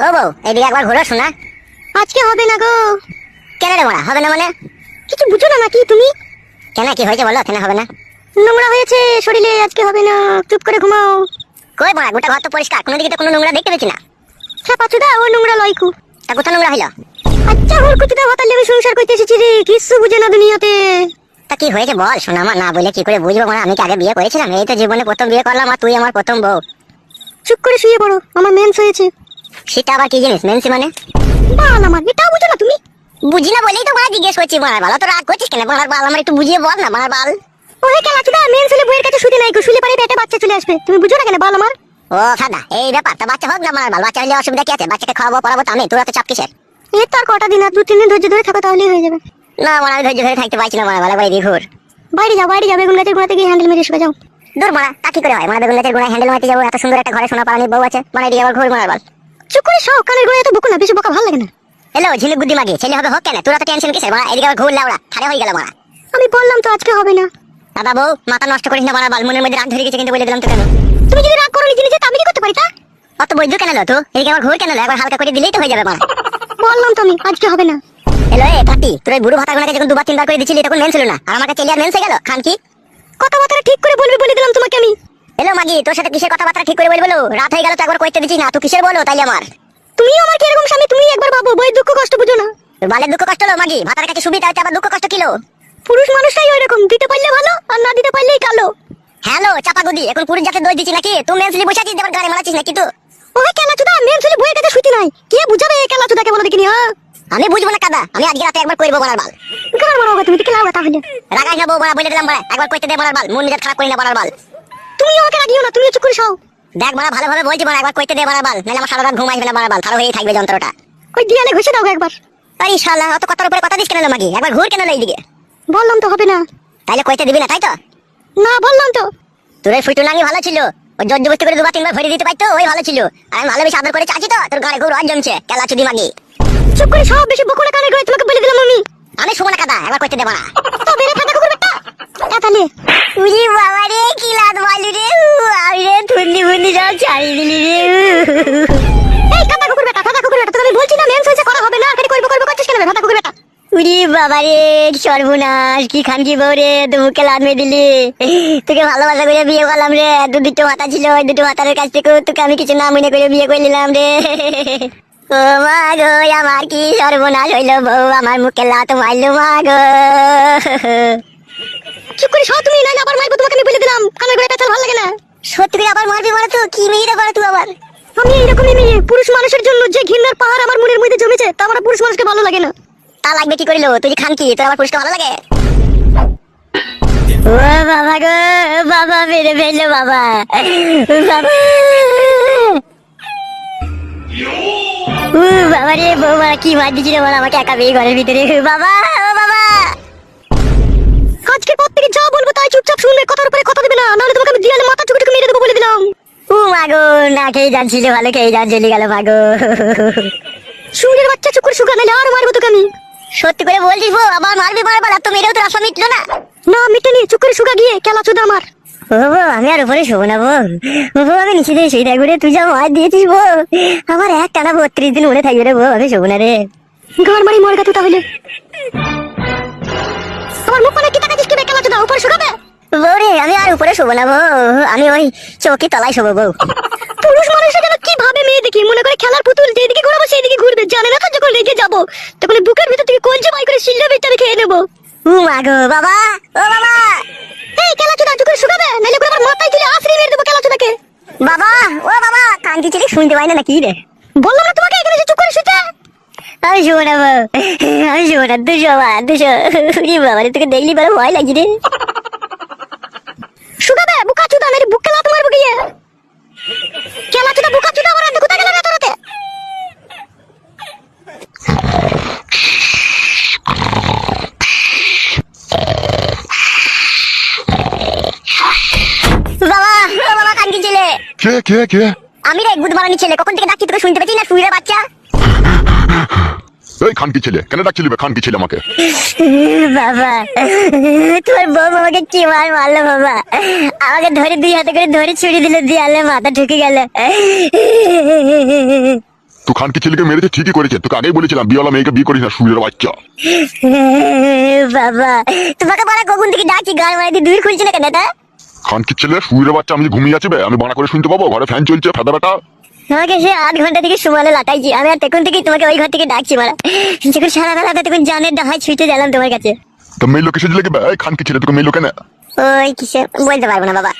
ও বউ, এদিকে একবার ঘুরো শোনা। আজকে হবে না গো। কেন রে বড়া, হবে না মানে? কিছু বুঝো না নাকি তুমি? কেন, কি হয়েছে বলো, কেন হবে না? নোংরা হয়েছে শরীরে, আজকে হবে না, চুপ করে ঘুমাও। কই বড়া, গোটা ঘর তো পরিষ্কার, কোনো দিকে তো কোনো নোংরা দেখতে পেছি না। ছাপাচুদা ও নোংরা লয়কু। তা কোথা নোংরা হইলো? আচ্ছা হুড়কুচুদা ভাতার লেগে সংসার করতে এসেছি রে, কিছু বুঝে না দুনিয়াতে। তা কি হয়েছে বল শোনা, আমার না বলে কি করে বুঝবো? মানে আমি কি আগে বিয়ে করেছিলাম? এই তো জীবনে প্রথম বিয়ে করলাম, আর তুই আমার প্রথম বউ। চুপ করে শুয়ে পড়ো, আমার মেন্স হয়েছে। সেটা আবার কি জিনিস মেনসি মানে? বাল আমার, এটাও বুঝো না তুমি? বুঝি না বলেই তো বড়া জিজ্ঞেস করছি। বড়ার বাল তো রাগ করছিস কেন? বড়ার বাল আমার একটু বুঝিয়ে বল না বড়ার বাল। ওহে খেলাচুদা, মেন্স হলে বইয়ের কাছে শুতে নাই গো, শুলে পারে পেটে বাচ্চা চলে আসবে, তুমি বুঝো না কেন বাল আমার? ও সাদা, এই ব্যাপার। তা বাচ্চা হোক না বড়ার বাল, বাচ্চা হলে অসুবিধা কি আছে? বাচ্চাকে খাওয়াবো পড়াবো তো আমি, তোরা তো চাপ কিসের? এই তো আর কটা দিন, আর 2-3 দিন ধৈর্য ধরে থাকো, তাহলেই হয়ে যাবে। না বড়া, আমি ধৈর্য ধরে থাকতে পারছি না বড়ার বাল, বাইরে ঘুর। বাইরে যাও, বাইরে যাও, বেগুন গাছের গোড়াতে গিয়ে হ্যান্ডেল মেরে শুকে যাও। দূর বড়া, তা কি করে হয়? মানে বেগুন গাছের গোড়ায় হ্যান্ডেল মারতে যাবো? এত সুন্দর একটা ঘরে সোনা পালানি বউ আছে, মানে এদিকে আবার ঘুর বড়ার বাল। চুপ করে শো, কানের গোড়ায় এত বকো না, বেশি বকা ভালো লাগে না। হ্যালো ঝিনুক বুদ্ধি মাগি, ছেলে হবে হোক কেন, তোরা তো টেনশন কিসের বড়া? এদিকে আবার ঘুর লাউড়া, খারে হয়ে গেল বড়া। আমি বললাম তো আজকে হবে না। দাদা বউ, মাথা নষ্ট করিস না বড়ার বাল, মনের মধ্যে রাগ ধরে গেছে কিন্তু বলে দিলাম তো কেন? তুমি যদি রাগ করো নিজে নিজে, তা আমি কি করতে পারি তা? অত বৈদ্য কেন লো তো? এদিকে আবার ঘুর কেন লো? একবার হালকা করে দিলেই তো হয়ে যাবে বড়া। বললাম তো আমি আজকে হবে না। হ্যালো এ পাটি, তোর এই বুড়ো ভাতাগুলোকে যখন দুবার তিনবার করে দিছিলি তখন মেন ছিল না, আর আমার কাছে মেন হয়ে গেল খান কি? কথাবার্তা ঠিক করে বলবি বলে দিলাম তোমাকে আমি। হ্যালো মাগি, তোর সাথে কিসের কথাবার্তা ঠিক করে বলবো? রাত হয়ে গেল তো একবার কইতে দিছিস না, তুই কিসের বলো তাইলে আমার? তুমি আমার কি এরকম স্বামী? তুমি একবার ভাবো, বই দুঃখ কষ্ট বুঝো না। তোর বালের দুঃখ কষ্ট হলো মাগি, ভাতার কাছে সুবিধা হচ্ছে আবার দুঃখ কষ্ট কিলো? পুরুষ মানুষটাই ওইরকম, দিতে পারলে ভালো, আর না দিতে পারলেই কালো। হ্যালো চাপা গুদি, এখন পুরুষ জাতের দই দিচ্ছি নাকি? তুই মেনসলি বসে আছিস, আবার গাড়ি মারাচ্ছিস নাকি তুই? ওহে কেলাচুদা, মেন ছেলে বইয়ের কাছে শুতে নাই, কে বুঝাবে এই কেলাচুদাকে বলো দেখিনি? হ্যাঁ আমি বুঝবো না কাদা, আমি আজকে রাতে একবার করবো বলার বাল। গান মারোগা তুমি, দিকে লাউগা তাহলে। রাগাই না বউ বড়া, বলে দিলাম বড়া, একবার কইতে দে বলার বাল, মন নিজের খারাপ করি না বলার বাল। তুমি আমাকে রাগিও না, তুমি চুপ করে শাও। দেখ বড়া, ভালোভাবে বলছি বড়া, একবার কইতে দে বলার বাল, নাহলে আমার সারা রাত ঘুম আসবে না বলার বাল, খারাপ হয়েই থাকবে যন্ত্রটা। ওই দিয়ালে ঘষে দাও একবার। এই শালা, অত কথার উপরে কথা দিস কেন লো মাগি? একবার ঘুর কেন লো এইদিকে? বললাম তো হবে না। তাইলে কইতে দিবি না তাই তো? না বললাম তো। তোর এই ফুটু নাঙ্গি ভালো ছিল, ওই জোর জবস্তি করে দুবার তিনবার ভরে দিতে পারতো, ওই ভালো ছিল। আর আমি ভালোবেসে আদর করে চাচ্ছি তো, তোর গাড়ি ঘুর আর জমছে কেলা চুদি মাগি। চুপ করে শাও, বেশি বকো না কানে গোড়ায়, তোমাকে বলে দিলাম আমি। আমি শুবো না কাদা, একবার কইতে দে বড়া। তো বেরে ফাটা কুকুর বেটা। তাহলে উজি বাবা রে, কি লাত মাইলু রে, আমি রে থুন্দি ফুন্দি সব ছাড়িয়ে দিলি রে। এই কাটা কুকুর বেটা, ফাটা কুকুর বেটা, তোকে আমি বলছি না মেন্স হয়েছে, করা হবে না, খালি করবো করবো করছিস কেন ফাটা কুকুর বেটা? উরি বাবা রে, সর্বনাশ, কি খান কি বউ রে, তুই মুখে লাদ মেরে দিলি। তোকে ভালোবাসা করে বিয়ে করলাম রে, দুটো মাথা ছিল, ওই দুটো মাথার কাছ থেকে তোকে আমি কিছু না মনে করে বিয়ে করে নিলাম রে। ও মা গো, আমার কি সর্বনাশ হইলো, বউ আমার মুখে লাত মারলো মা গো। চুপ করে শাও তুমি, নাইলে আবার মারবো তোমাকে, আমি বলে দিলাম, কানের গোড়ায় পেঁচাল ভালো লাগে না। সত্যি করে আবার মারবি মানে? তো কি মেয়েরা বলো তুই আবার? আমি এইরকমই মেয়ে, পুরুষ মানুষের জন্য যে ঘৃণার পাহাড় আমার মনের মধ্যে জমেছে, তা আমার পুরুষ মানুষকে ভালো লাগে না। তা লাগবে কি করিল? তুই যে খান কি, তোর আবার পুরুষকে ভালো লাগে? ও বাবা গো, বাবা মেরে ফেললো বাবা, বাবা। বাবা রে, বৌমা কি মার দিচ্ছিল বল আমাকে একা পেয়ে ঘরের ভিতরে। বাবা, ও বাবা। আজকের পর থেকে যা বলবো তাই চুপচাপ শুনবে, কথার উপরে কথা দেবে না, নাহলে তোমাকে আমি দিয়ালে মাথা চুকে চুকে মেরে দেবো বলে দিলাম। ও মাগো, না খেয়ে যাচ্ছিল, ভালো খেয়ে যান চলে গেল মাগো। সুরের বাচ্চা, চুপ করে শুকা, নাহলে আর মারবো তোকে আমি। সত্যি করে বলছিস বউ, আবার মারবি বারবার? আর তো মেরেও তোর আশা মিটলো না। না মিটেনি, চুপ করে শুকা গিয়ে কেলা চুদা আমার। ও বউ, আমি আর উপরে শোবো না বউ, বউ আমি নিচে দিয়ে শুয়ে থাকবো রে, তুই যা মার দিয়েছিস বউ, আমার এক টানা 32 দিন মনে থাকবে রে বউ, আমি শোবো না রে। ঘর মারি মরগা তুই তাহলে। আমার মুখ মানে কি তাকাচ্ছিস কি বে, কেলা চুদা উপরে শুকাবে? বউ রে, আমি আর উপরে শোবো না বউ, আমি ওই চৌকি তলায় শোবো বউ। পুরুষ মানুষরা যেন কি ভাবে মেয়ে দেখি, মনে করে খেলার পুতুল, যেদিকে ঘোরাবো সেই দিকে ঘুরবে, জানে না তো যখন রেগে যাবো তখন বুকের ভিতর থেকে কলজে বাই করে শিল্লা ভিতরে খেয়ে নেবো। ও মাগো, বাবা, ও বাবা। এই কেলা চুদা, চুপ করে শুকাবে, নাহলে করে আমার মাথায় তুলে আছড়ে মেরে দেবো কেলা চুদাকে। বাবা, ও বাবা, কান কি ছেলে শুনতে পাই না নাকি রে? বললাম না তোমাকে এখানে এসে চুপ করে শুতে। আমি শোবো না বউ, আমি শোবো না, দুশো দুশো। বাবা রে, তোকে দেখলি বড় ভয় লাগছে রে। শুকাবে বুকা চুদা, নাহলে বুকে লাত মারবো গিয়ে। কেলা চুদা বুকা চুদা, আমার আর কোথায় গেল রাতে রাতে? বাবা, ও বাবা, কান কি ছেলে? কে আমি রে, গুদ মারানি ছেলে, কখন থেকে ডাকছি তোকে শুনতে পাচ্ছি না, শুয়ে বাচ্চা। এই খানকি ছেলে, কেন ডাকছিলি বে খানকি ছেলে আমাকে? বাবা, তোমার বউ আমাকে কি মার মারলো বাবা, আমাকে ধরে 2 হাতে করে ধরে ছুরি দিল, দিয়ালে মাথা ঢুকে গেল। তুই খানকি ছেলেকে মেরেছে ঠিকই করেছে, তোকে আগেই বলেছিলাম বিয়েওয়ালা মেয়েকে বিয়ে করিস না, সুরের বাচ্চা। বাবা তোমাকে বলা কখন থেকে ডাকছি, গান মারাই দিয়ে দূর খুলছে না কেন এটা? খানকি ছেলে সুরের বাচ্চা, আমি যে ঘুমিয়ে আছে বে, আমি বানা করে শুনতে পাবো? ঘরে ফ্যান চলছে, ফেদা বেটা। আমাকে সে 8 ঘন্টা থেকে সুমালে লাটাইছি আমি, আর তখন থেকে তোমাকে ওই ঘর থেকে ডাকছি মারা। যখন সারা বেলাটা তখন জানের ডাহাই ছুটে গেলাম তোমার কাছে। তো মেয়ে লোক কিসে দিলে কি বে? এই খানকি ছেলে তোকে মেয়ে লোকে না ওই কিসে বলতে পারবো না বাবা।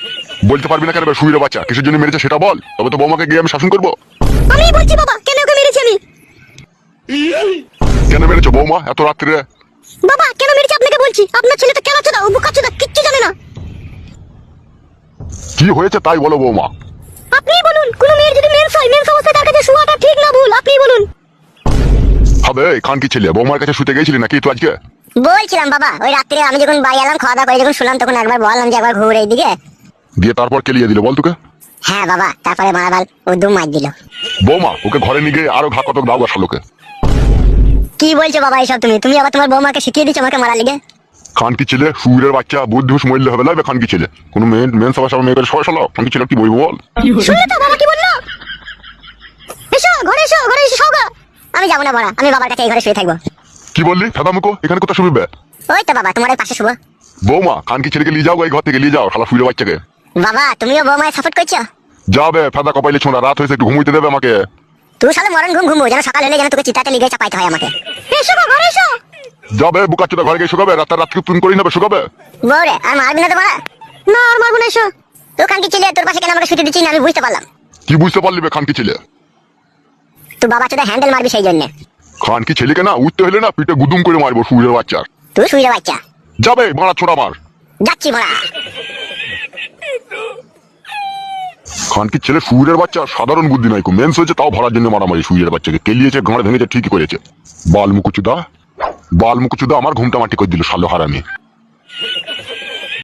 বলতে পারবি না কেন বে? সুরের বাচ্চা কিসের জন্য মেরেছে সেটা বল, তবে তো বৌমাকে গিয়ে আমি শাসন করবো। আমি বলছি বাবা, কেন ওকে মেরেছি আমি? কেন মেরেছো বৌমা এত রাত্রে? বাবা কেন মেরেছি আপনাকে বলছি। আপনার ছেলে তো কেন চোদা, ও বোকা চোদা, কিচ্ছু জানে না। কি হয়েছে তাই বলো বৌমা। আপনিই বলুন, কোন মেয়ের যদি মেন্স হয়, মেন্স অবস্থায় তার কাছে শোয়াটা ঠিক না ভুল, আপনিই বলুন। হবে এই খানকি ছেলে, বৌমার কাছে শুতে গেছিলি নাকি তুই আজকে? বলছিলাম বাবা, ওই রাত্রে আমি যখন বাড়ি এলাম খাওয়া দাওয়া করে যখন শুনলাম, তখন একবার বললাম যে একবার ঘুরে এইদিকে। দিয়ে তারপর কেলিয়ে দিল বল তোকে? হ্যাঁ বাবা, তারপরে মারাবাল ও দু মার দিল। বৌমা ওকে ঘরে নিয়ে গিয়ে আরো ঘা কতক দাও শালোকে। কি বলছো বাবা এসব? তুমি আবার তোমার বৌমাকে শিখিয়ে দিচ্ছ আমাকে মারা লেগে? খানকি ছেলে সুরের বাচ্চা, বুদ্ধিস মরলে হবে লাগবে খানকি ছেলে। কোনো মেন সবার সবার মেয়ে করে সবাই সালো, খানকি ছেলে কি বলবো বল? শুনলে তো বাবা কি বললো? এসো ঘরে, এসো ঘরে, এসে শোগা। আমি যাবো না বড়া, আমি বাবার কাছে এই ঘরে শুয়ে থাকবো। কি বললি ফেদা মুখো? এখানে কোথায় শুবি? ওই তো বাবা তোমার ওই পাশে শুবো। বৌমা খানকি ছেলেকে নিয়ে যাও, এই ঘর থেকে নিয়ে যাও শালা সুরের বাচ্চাকে। বাবা তুমিও বৌমায় সাপোর্ট করছো? যাবে ফেদা কপাইলে ছোঁড়া, রাত হয়েছে একটু ঘুমোইতে দেবে আমাকে। তুই সালে মরণ ঘুমবো যেন সকাল হলে যেন তোকে চিতাতে লিগে চাপাইতে হয় আমাকে। এসো গো, ঘরে এসো। যাবে বুকাচ্চোদা ঘরে গিয়ে শুকাবে, রাতকে তুন করে নেবে শুকাবে। বৌরে আর মারবি না তো মারা? না আর মারবো না, এসো। তুই খানকি ছেলে তোর পাশে কেন আমাকে শুতে দিচ্ছিস না আমি বুঝতে পারলাম। কি বুঝতে পারলি বে খানকি ছেলে? তুই বাবা চোদা হ্যান্ডেল মারবি সেই জন্য। খানকি ছেলেকে না উঠতে হলে না পিঠে গুদুম করে মারবো সুরের বাচ্চার। তুই শুয়ে বাচ্চা। যাবে মারা ছোড়া মার। যাচ্ছি মারা। খানকি ছেলে সুরের বাচ্চা সাধারণ বুদ্ধি নাই, মেন্স হয়েছে তাও ভরার জন্য মারামারি। সুরের বাচ্চাকে কেলিয়েছে, গাঁড়ে ভেঙেছে, ঠিকই করেছে। বাল মুকুচুদা আমার ঘুমটা মাটি করে দিল শালো হারামি।